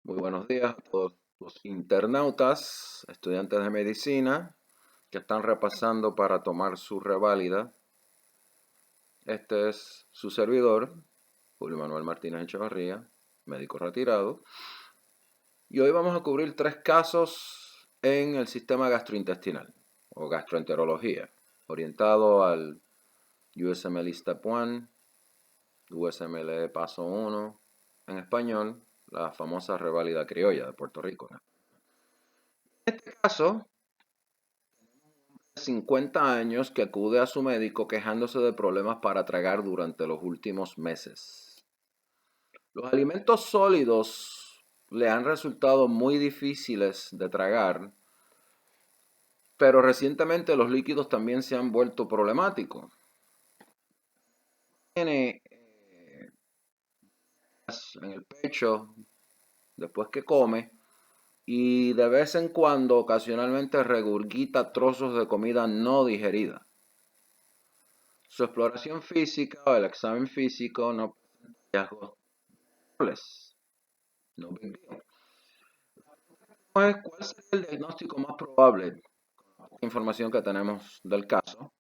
Muy buenos días a todos los internautas, estudiantes de medicina que están repasando para tomar su reválida. Este es su servidor, Julio Manuel Martínez Echevarría, médico retirado. Y hoy vamos a cubrir 3 casos en el sistema gastrointestinal o gastroenterología, orientado al USMLE Step 1, USMLE Paso 1, en español, la famosa reválida criolla de Puerto Rico. En este caso, 50 años que acude a su médico quejándose de problemas para tragar durante los últimos meses. Los alimentos sólidos le han resultado muy difíciles de tragar, pero recientemente los líquidos también se han vuelto problemáticos. Tiene en el pecho después que come y de vez en cuando ocasionalmente regurgita trozos de comida no digerida. Su exploración física o el examen físico no presenta hallazgos no big deal. ¿Cuál sería el diagnóstico más probable con la información que tenemos del caso?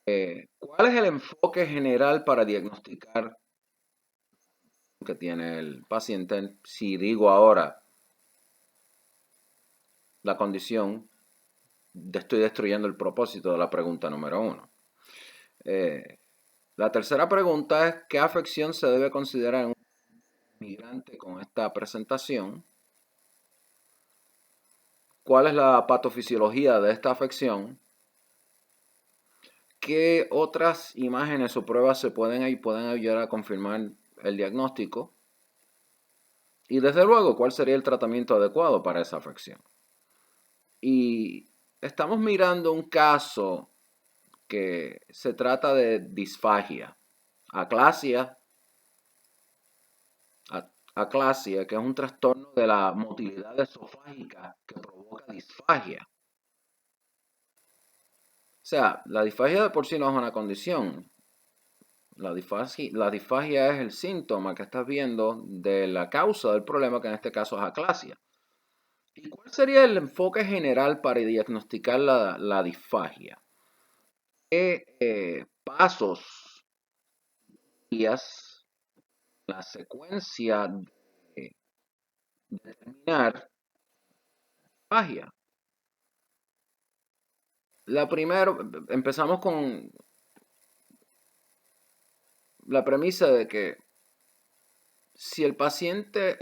¿Cuál es el enfoque general para diagnosticar que tiene el paciente? Si digo ahora la condición, estoy destruyendo el propósito de la pregunta número 1. La tercera pregunta es: ¿qué afección se debe considerar en un inmigrante con esta presentación? ¿Cuál es la patofisiología de esta afección? ¿Qué otras imágenes o pruebas pueden ayudar a confirmar el diagnóstico? Y desde luego, ¿cuál sería el tratamiento adecuado para esa afección? Y estamos mirando un caso que se trata de disfagia, aclasia, que es un trastorno de la motilidad esofágica que provoca disfagia. O sea, la disfagia de por sí no es una condición. La disfagia es el síntoma que estás viendo de la causa del problema, que en este caso es aclasia. ¿Y cuál sería el enfoque general para diagnosticar la disfagia? ¿Qué pasos guías la secuencia de determinar disfagia? Empezamos con la premisa de que si el paciente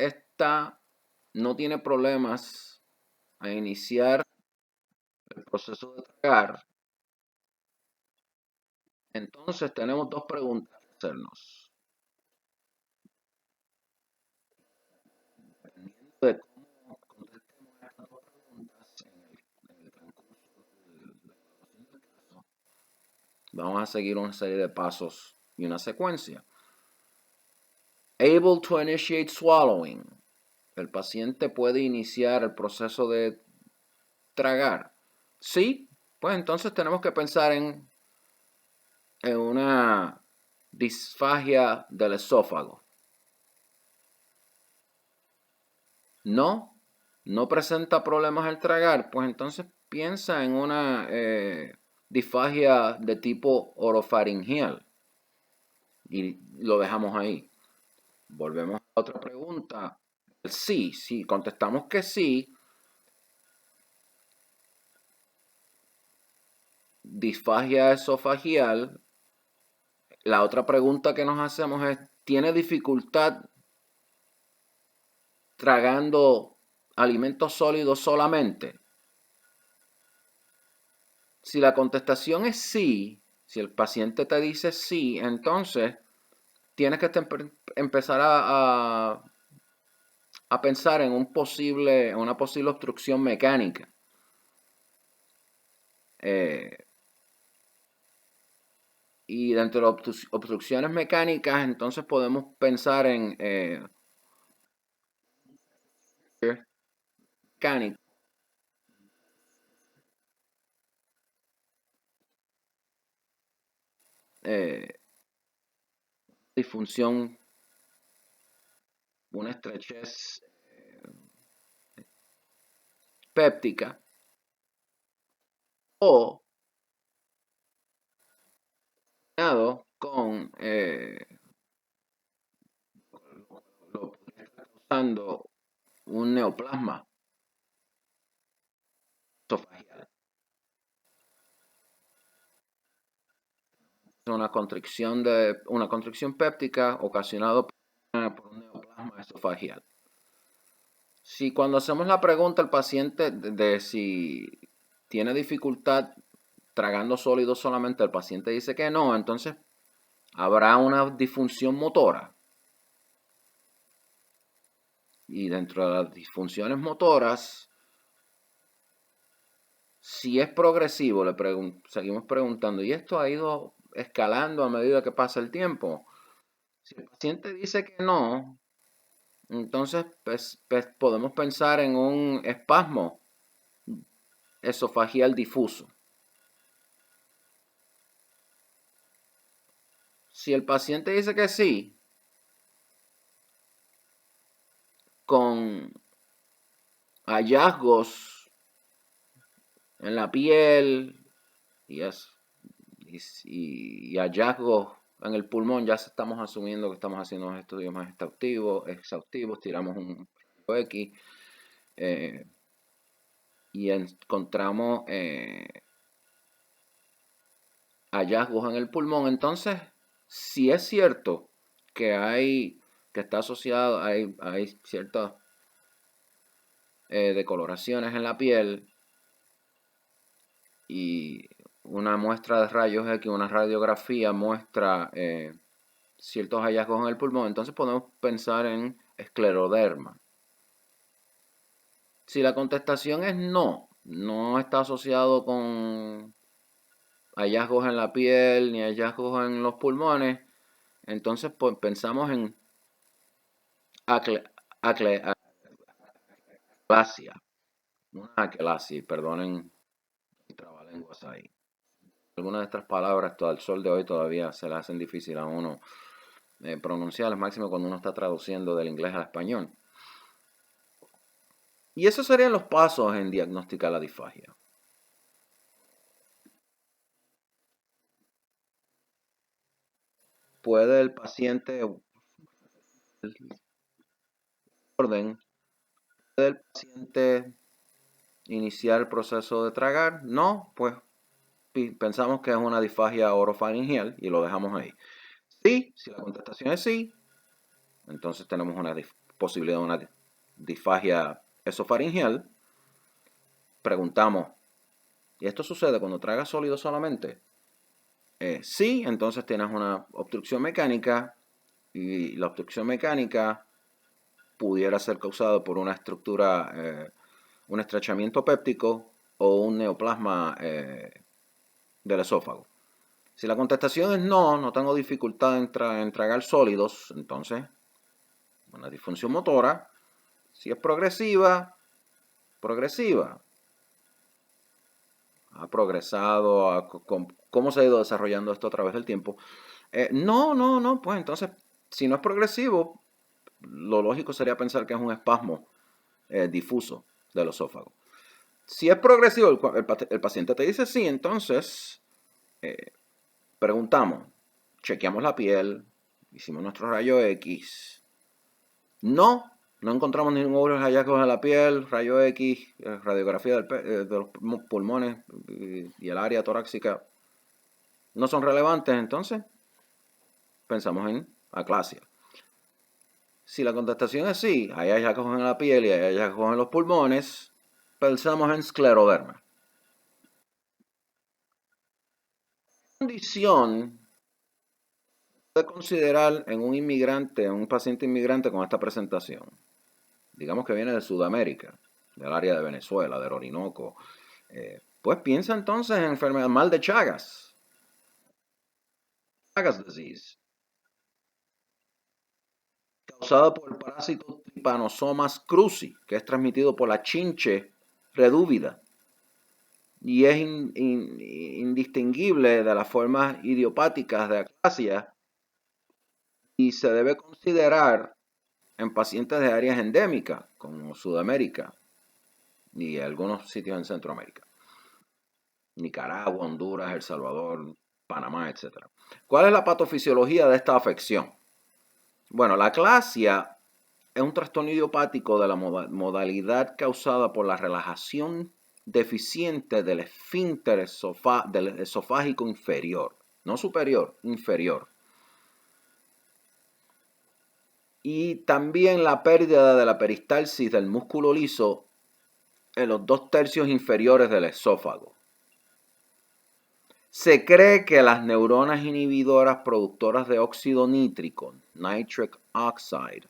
no tiene problemas a iniciar el proceso de tragar, entonces tenemos 2 preguntas que hacernos. Dependiendo de cómo contestemos estas 2 preguntas en el transcurso de la evaluación del caso, vamos a seguir una serie de pasos y una secuencia. Able to initiate swallowing. El paciente puede iniciar el proceso de tragar. Sí, pues entonces tenemos que pensar en una disfagia del esófago. No presenta problemas al tragar, pues entonces piensa en una disfagia de tipo orofaringeal y lo dejamos ahí. Volvemos a otra pregunta. Sí, si contestamos que sí, disfagia esofagial. La otra pregunta que nos hacemos es: ¿tiene dificultad tragando alimentos sólidos solamente? Si la contestación es sí, si el paciente te dice sí, entonces tienes que empezar a pensar en una posible obstrucción mecánica. Y dentro de las obstrucciones mecánicas, entonces podemos pensar en mecánico. Disfunción, una estrechez péptica o con lo podría estar causando un neoplasma esofagial. Es una constricción péptica ocasionada por un neoplasma esofagial. Si cuando hacemos la pregunta al paciente de si tiene dificultad tragando sólidos solamente, el paciente dice que no, entonces habrá una disfunción motora. Y dentro de las disfunciones motoras, si es progresivo, seguimos preguntando, ¿y esto ha ido escalando a medida que pasa el tiempo? Si el paciente dice que no, entonces pues, podemos pensar en un espasmo esofagial difuso. Si el paciente dice que sí, con hallazgos en la piel y hallazgos en el pulmón, ya estamos asumiendo que estamos haciendo unos estudios más exhaustivos, tiramos un X y encontramos hallazgos en el pulmón. Entonces, si es cierto que está asociado, hay ciertas decoloraciones en la piel y una muestra de rayos X, una radiografía muestra ciertos hallazgos en el pulmón, entonces podemos pensar en escleroderma. Si la contestación es no, no está asociado con hallazgos en la piel ni hallazgos en los pulmones, entonces pues, pensamos en aclasia, una aclasia, perdonen el trabalenguas ahí. Algunas de estas palabras al sol de hoy todavía se le hacen difícil a uno pronunciar, al máximo cuando uno está traduciendo del inglés al español. Y esos serían los pasos en diagnosticar la disfagia. ¿Puede el paciente iniciar el proceso de tragar? No, pues pensamos que es una disfagia orofaringeal y lo dejamos ahí. Sí, si la contestación es sí, entonces tenemos una posibilidad de una disfagia esofaringeal. Preguntamos, ¿y esto sucede cuando tragas sólido solamente? Sí, entonces tienes una obstrucción mecánica y la obstrucción mecánica pudiera ser causada por una estructura, un estrechamiento péptico o un neoplasma del esófago. Si la contestación es no, no tengo dificultad en tragar sólidos, entonces una disfunción motora. Si es progresiva, ha progresado, cómo se ha ido desarrollando esto a través del tiempo. No, pues entonces, si no es progresivo, lo lógico sería pensar que es un espasmo difuso del esófago. Si es progresivo, el paciente te dice sí, entonces preguntamos, chequeamos la piel, hicimos nuestro rayo X. No encontramos ningún hallazgo en la piel, rayo X, radiografía de los pulmones y el área torácica no son relevantes, entonces pensamos en aclasia. Si la contestación es sí, hay hallazgos en la piel y hay hallazgos en los pulmones, pensamos en escleroderma. ¿Qué condición puede considerar en un inmigrante, en un paciente inmigrante con esta presentación? Digamos que viene de Sudamérica, del área de Venezuela, del Orinoco. Pues piensa entonces en enfermedad mal de Chagas. Chagas disease. Causada por el parásito Trypanosomas cruzi, que es transmitido por la chinche redúvida. Y es indistinguible de las formas idiopáticas de aclasia y se debe considerar en pacientes de áreas endémicas, como Sudamérica, y algunos sitios en Centroamérica. Nicaragua, Honduras, El Salvador, Panamá, etc. ¿Cuál es la patofisiología de esta afección? Bueno, la aclasia es un trastorno idiopático de la modalidad causada por la relajación deficiente del esfínter del esofágico inferior, no superior, inferior. Y también la pérdida de la peristalsis del músculo liso en los 2/3 inferiores del esófago. Se cree que las neuronas inhibidoras productoras de óxido nítrico, nitric oxide,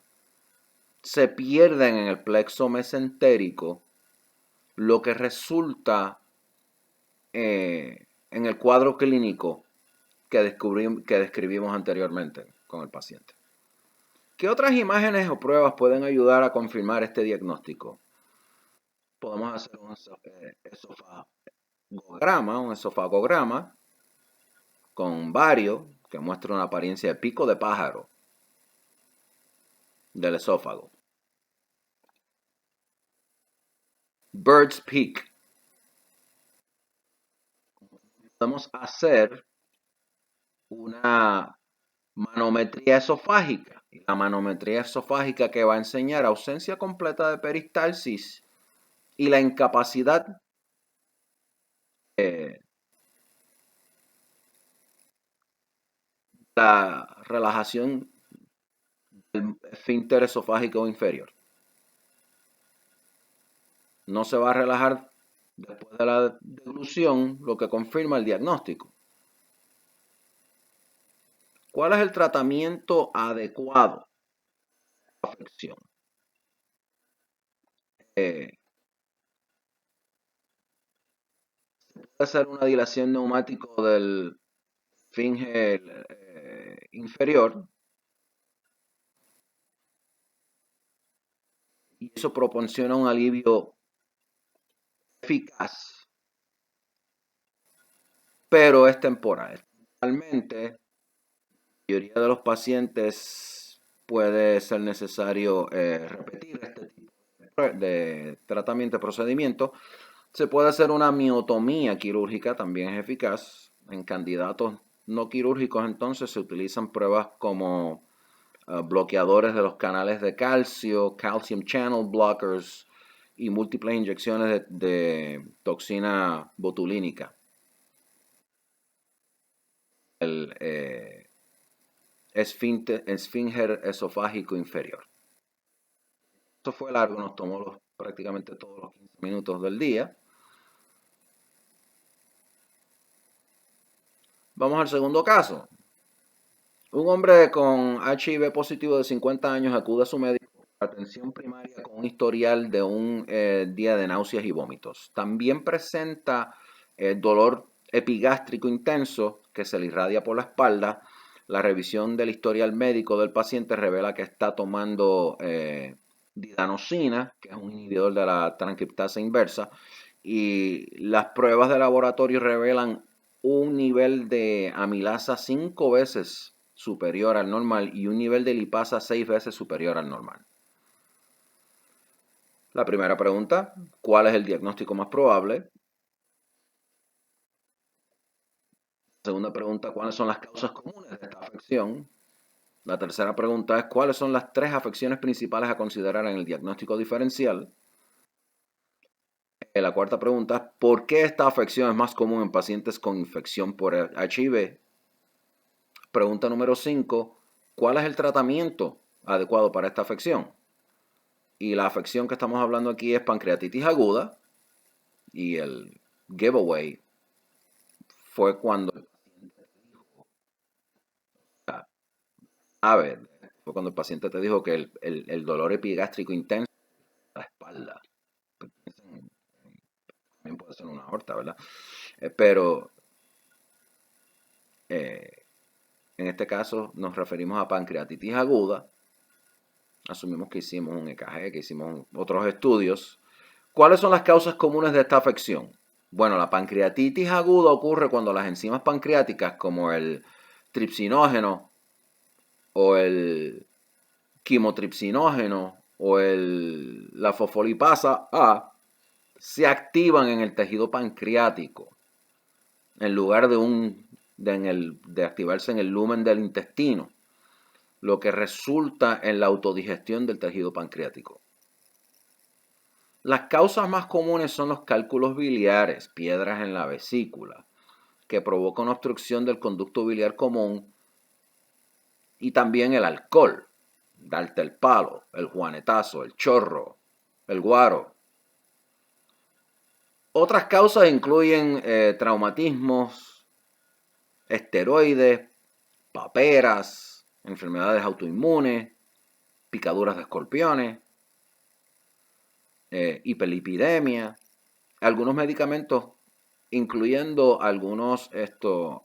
se pierden en el plexo mesentérico, lo que resulta en el cuadro clínico que describimos anteriormente con el paciente. ¿Qué otras imágenes o pruebas pueden ayudar a confirmar este diagnóstico? Podemos hacer un esofagograma con bario que muestra una apariencia de pico de pájaro del esófago. Bird's Peak. Podemos hacer una manometría esofágica. Y la manometría esofágica que va a enseñar ausencia completa de peristalsis y la incapacidad la relajación del esfínter esofágico inferior. No se va a relajar después de la deglución, lo que confirma el diagnóstico. ¿Cuál es el tratamiento adecuado para la afección? Puede ser una dilación neumático del esfínter inferior, y eso proporciona un alivio eficaz, pero es temporal. Realmente, la mayoría de los pacientes puede ser necesario repetir este tipo de tratamiento, de procedimiento. Se puede hacer una miotomía quirúrgica, también es eficaz. En candidatos no quirúrgicos, entonces, se utilizan pruebas como bloqueadores de los canales de calcio, calcium channel blockers y múltiples inyecciones de toxina botulínica. El esfínter esofágico inferior. Esto fue largo, nos tomó prácticamente todos los 15 minutos del día. Vamos al segundo caso. Un hombre con HIV positivo de 50 años acude a su médico para atención primaria con un historial de un día de náuseas y vómitos. También presenta dolor epigástrico intenso que se le irradia por la espalda. La revisión del historial médico del paciente revela que está tomando didanosina, que es un inhibidor de la transcriptasa inversa, y las pruebas de laboratorio revelan un nivel de amilasa 5 veces superior al normal y un nivel de lipasa 6 veces superior al normal. La primera pregunta, ¿cuál es el diagnóstico más probable? La segunda pregunta, ¿cuáles son las causas comunes de esta afección? La tercera pregunta es, ¿cuáles son las 3 afecciones principales a considerar en el diagnóstico diferencial? La cuarta pregunta es, ¿por qué esta afección es más común en pacientes con infección por HIV? Pregunta número 5, ¿cuál es el tratamiento adecuado para esta afección? Y la afección que estamos hablando aquí es pancreatitis aguda, y el giveaway fue cuando fue cuando el paciente te dijo que el dolor epigástrico intenso en la espalda. También puede ser una aorta, ¿verdad? Pero en este caso nos referimos a pancreatitis aguda. Asumimos que hicimos un EKG, que hicimos otros estudios. ¿Cuáles son las causas comunes de esta afección? Bueno, la pancreatitis aguda ocurre cuando las enzimas pancreáticas, como el tripsinógeno o el quimotripsinógeno o la fosfolipasa A, se activan en el tejido pancreático en lugar de activarse en el lumen del intestino, lo que resulta en la autodigestión del tejido pancreático. Las causas más comunes son los cálculos biliares, piedras en la vesícula, que provocan una obstrucción del conducto biliar común, y también el alcohol, darte el palo, el juanetazo, el chorro, el guaro. Otras causas incluyen traumatismos, esteroides, paperas, enfermedades autoinmunes, picaduras de escorpiones, hiperlipidemia, algunos medicamentos, incluyendo algunos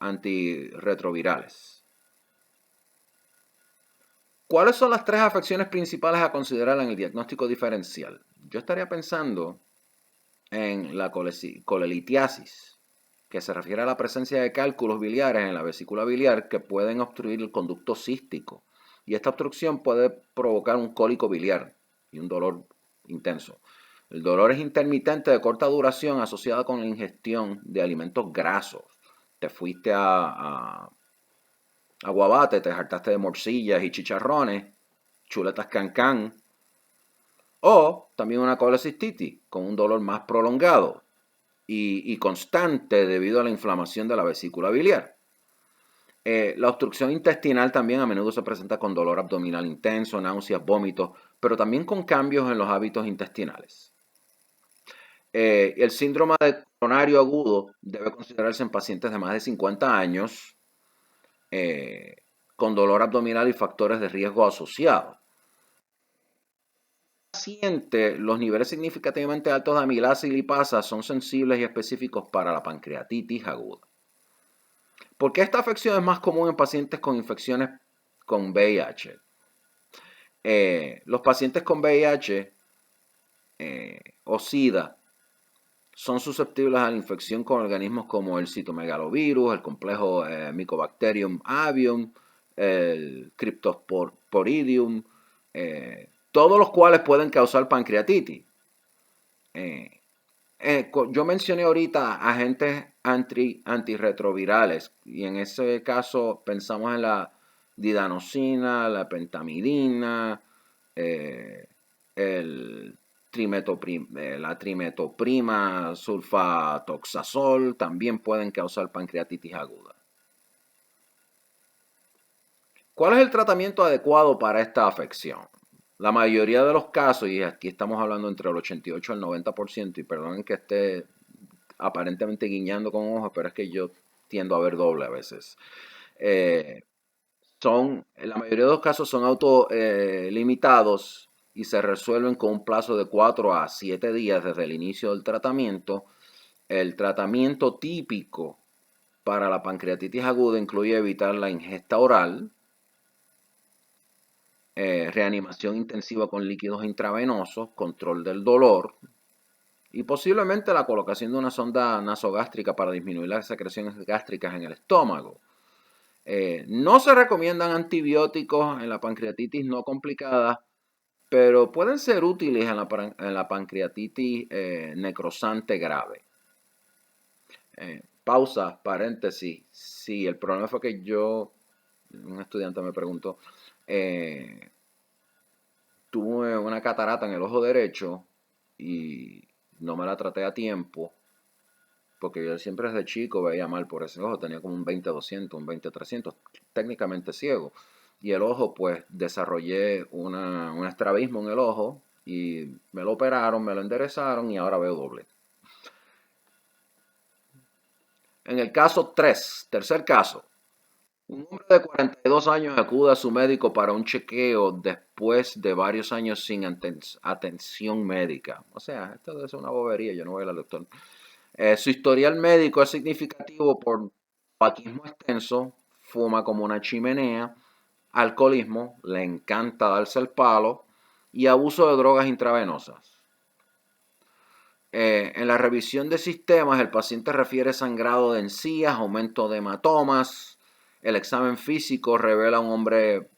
antirretrovirales. ¿Cuáles son las 3 afecciones principales a considerar en el diagnóstico diferencial? Yo estaría pensando en la colelitiasis, que se refiere a la presencia de cálculos biliares en la vesícula biliar que pueden obstruir el conducto cístico. Y esta obstrucción puede provocar un cólico biliar y un dolor intenso. El dolor es intermitente de corta duración asociado con la ingestión de alimentos grasos. Te fuiste a Guabate, te hartaste de morcillas y chicharrones, chuletas cancán, o también una colecistitis con un dolor más prolongado y constante debido a la inflamación de la vesícula biliar. La obstrucción intestinal también a menudo se presenta con dolor abdominal intenso, náuseas, vómitos, pero también con cambios en los hábitos intestinales. El síndrome de coronario agudo debe considerarse en pacientes de más de 50 años con dolor abdominal y factores de riesgo asociados. Los niveles significativamente altos de amilasa y lipasa son sensibles y específicos para la pancreatitis aguda. ¿Por qué esta afección es más común en pacientes con infecciones con VIH? Los pacientes con VIH o SIDA son susceptibles a la infección con organismos como el citomegalovirus, el complejo Mycobacterium avium, el Cryptosporidium, todos los cuales pueden causar pancreatitis. Yo mencioné ahorita agentes antirretrovirales y en ese caso pensamos en la didanosina, la pentamidina, la trimetoprima sulfatoxazol también pueden causar pancreatitis aguda. ¿Cuál es el tratamiento adecuado para esta afección? La mayoría de los casos, y aquí estamos hablando entre el 88 y el 90%, y perdonen que esté aparentemente guiñando con ojos, pero es que yo tiendo a ver doble a veces. La mayoría de los casos son autolimitados y se resuelven con un plazo de 4 a 7 días desde el inicio del tratamiento. El tratamiento típico para la pancreatitis aguda incluye evitar la ingesta oral, reanimación intensiva con líquidos intravenosos, control del dolor y posiblemente la colocación de una sonda nasogástrica para disminuir las secreciones gástricas en el estómago. No se recomiendan antibióticos en la pancreatitis no complicada, pero pueden ser útiles en la pancreatitis necrosante grave. Pausa, paréntesis. Sí, el problema fue que un estudiante me preguntó, tuve una catarata en el ojo derecho y no me la traté a tiempo, porque yo siempre desde chico veía mal por ese ojo, tenía como un 20-200, un 20-300, técnicamente ciego. Y el ojo, pues, desarrollé un estrabismo en el ojo y me lo operaron, me lo enderezaron y ahora veo doble. En el caso 3, tercer caso, un hombre de 42 años acude a su médico para un chequeo después de varios años sin atención médica. O sea, esto es una bobería, yo no voy al doctor. Su historial médico es significativo por tabaquismo extenso, fuma como una chimenea, alcoholismo, le encanta darse el palo y abuso de drogas intravenosas. En la revisión de sistemas, el paciente refiere sangrado de encías, aumento de hematomas. El examen físico revela un hombre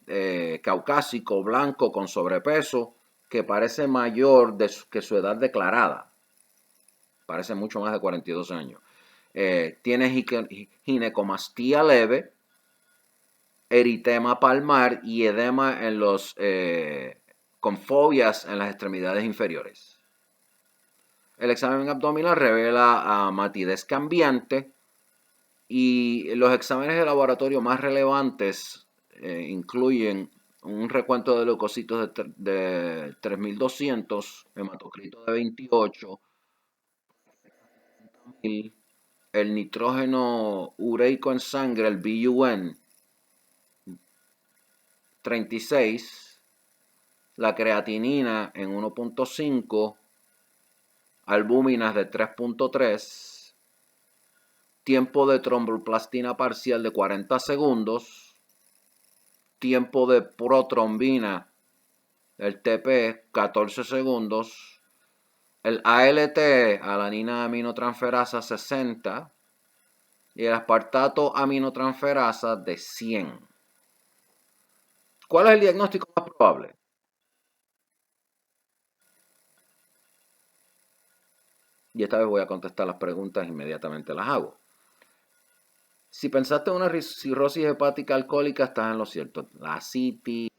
caucásico, blanco, con sobrepeso, que parece mayor que su edad declarada. parece mucho más de 42 años. Tiene ginecomastía leve, eritema palmar y edema con fobias en las extremidades inferiores. El examen abdominal revela matidez cambiante y los exámenes de laboratorio más relevantes incluyen un recuento de leucocitos de 3200, hematocrito de 28, el nitrógeno ureico en sangre, el BUN, 36, la creatinina en 1.5, albúminas de 3.3, tiempo de tromboplastina parcial de 40 segundos, tiempo de protrombina, el TP, 14 segundos, el ALT, alanina aminotransferasa, 60, y el aspartato aminotransferasa de 100. ¿Cuál es el diagnóstico más probable? Y esta vez voy a contestar las preguntas, inmediatamente las hago. Si pensaste en una cirrosis hepática alcohólica, estás en lo cierto. La ascitis,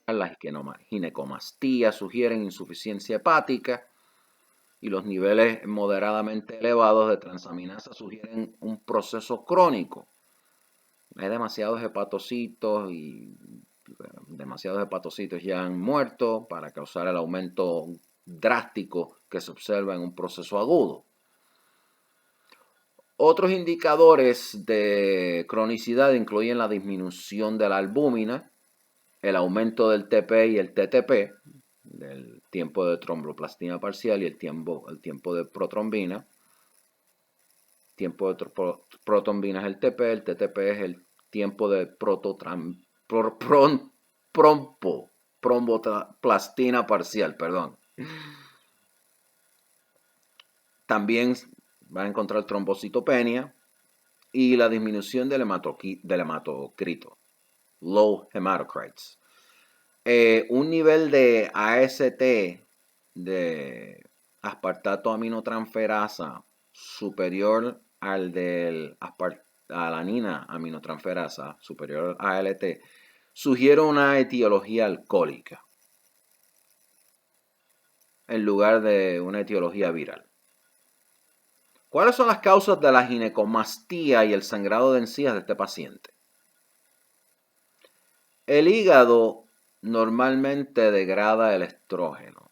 la ginecomastía sugieren insuficiencia hepática y los niveles moderadamente elevados de transaminasa sugieren un proceso crónico. Hay demasiados hepatocitos ya han muerto para causar el aumento drástico que se observa en un proceso agudo. Otros indicadores de cronicidad incluyen la disminución de la albúmina, el aumento del TP y el TTP, del tiempo de tromboplastina parcial y el tiempo de protrombina. Tiempo de protrombina es el TP es el tiempo de tromboplastina parcial, perdón. También van a encontrar trombocitopenia y la disminución del hematocrito, low hematocrites. Un nivel de AST, de aspartato aminotransferasa, superior al de alanina aminotransferasa, superior a ALT, sugiere una etiología alcohólica en lugar de una etiología viral. ¿Cuáles son las causas de la ginecomastía y el sangrado de encías de este paciente? El hígado normalmente degrada el estrógeno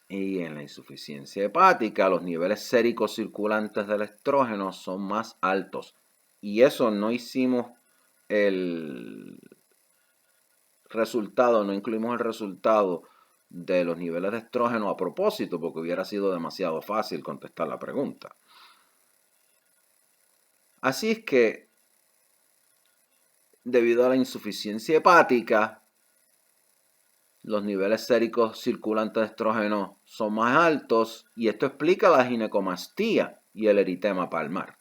y en la insuficiencia hepática los niveles séricos circulantes del estrógeno son más altos y eso no hicimos el resultado, no incluimos el resultado de los niveles de estrógeno a propósito porque hubiera sido demasiado fácil contestar la pregunta. Así es que, debido a la insuficiencia hepática, los niveles séricos circulantes de estrógeno son más altos y esto explica la ginecomastía y el eritema palmar.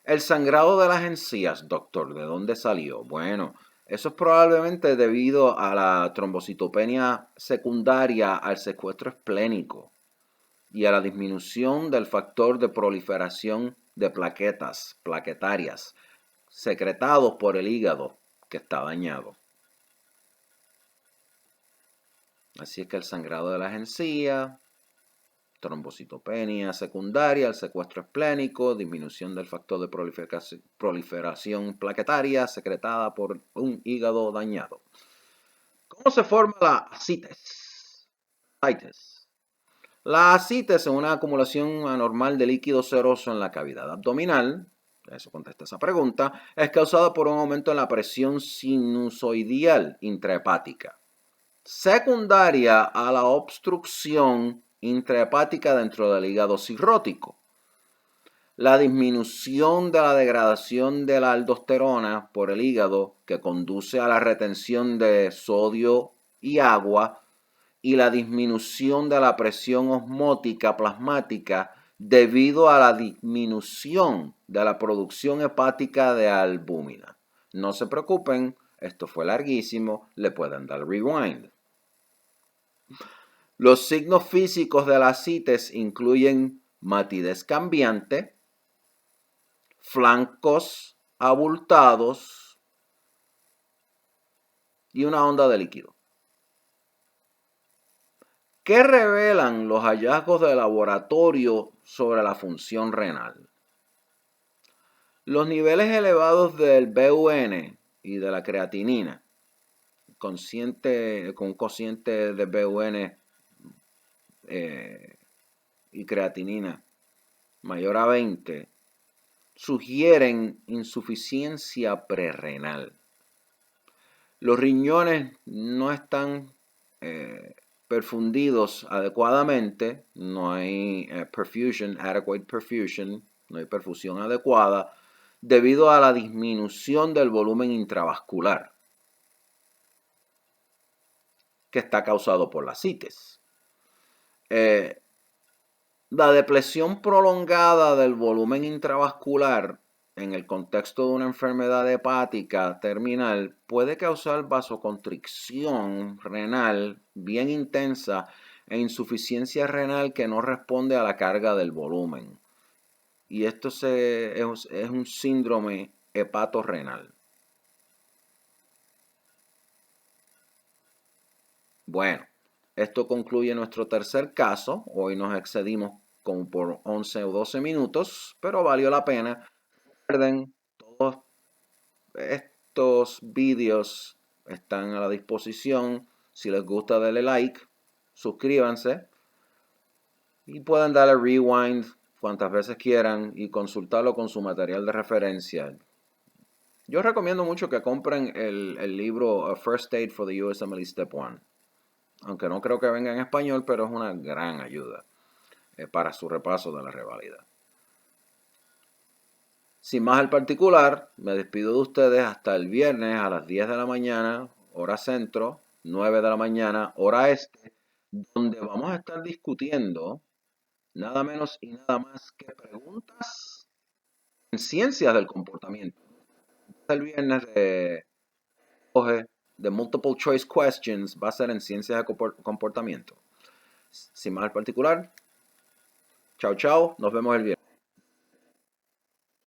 El sangrado de las encías, doctor, ¿de dónde salió? Bueno, eso es probablemente debido a la trombocitopenia secundaria al secuestro esplénico y a la disminución del factor de proliferación de plaquetarias, secretados por el hígado que está dañado. Así es que el sangrado de las encías, trombocitopenia secundaria, el secuestro esplénico, disminución del factor de proliferación plaquetaria secretada por un hígado dañado. ¿Cómo se forma la ascites? La ascites es una acumulación anormal de líquido seroso en la cavidad abdominal. Eso contesta esa pregunta. Es causada por un aumento en la presión sinusoidal intrahepática, secundaria a la obstrucción intrahepática dentro del hígado cirrótico. La disminución de la degradación de la aldosterona por el hígado, que conduce a la retención de sodio y agua, y la disminución de la presión osmótica plasmática debido a la disminución de la producción hepática de albúmina. No se preocupen, esto fue larguísimo, le pueden dar rewind. Los signos físicos de la CITES incluyen matidez cambiante, flancos abultados y una onda de líquido. ¿Qué revelan los hallazgos de laboratorio sobre la función renal? Los niveles elevados del BUN y de la creatinina, con un cociente de BUN y creatinina mayor a 20, sugieren insuficiencia prerrenal. Los riñones no están perfundidos adecuadamente, no hay adequate perfusion, no hay perfusión adecuada, debido a la disminución del volumen intravascular que está causado por la CITES. La depresión prolongada del volumen intravascular en el contexto de una enfermedad hepática terminal puede causar vasoconstricción renal bien intensa e insuficiencia renal que no responde a la carga del volumen. Y esto es un síndrome hepatorrenal. Bueno, esto concluye nuestro tercer caso. Hoy nos excedimos como por 11 o 12 minutos, pero valió la pena. Recuerden, todos estos vídeos están a la disposición. Si les gusta, denle like, suscríbanse y pueden darle rewind cuantas veces quieran y consultarlo con su material de referencia. Yo recomiendo mucho que compren el libro First Aid for the USMLE Step 1. Aunque no creo que venga en español, pero es una gran ayuda para su repaso de la reválida. Sin más al particular, me despido de ustedes hasta el viernes a las 10 de la mañana, hora centro, 9 de la mañana, hora este, donde vamos a estar discutiendo nada menos y nada más que preguntas en ciencias del comportamiento. El viernes de Multiple Choice Questions va a ser en ciencias de comportamiento. Sin más al particular, chao, chao, nos vemos el viernes.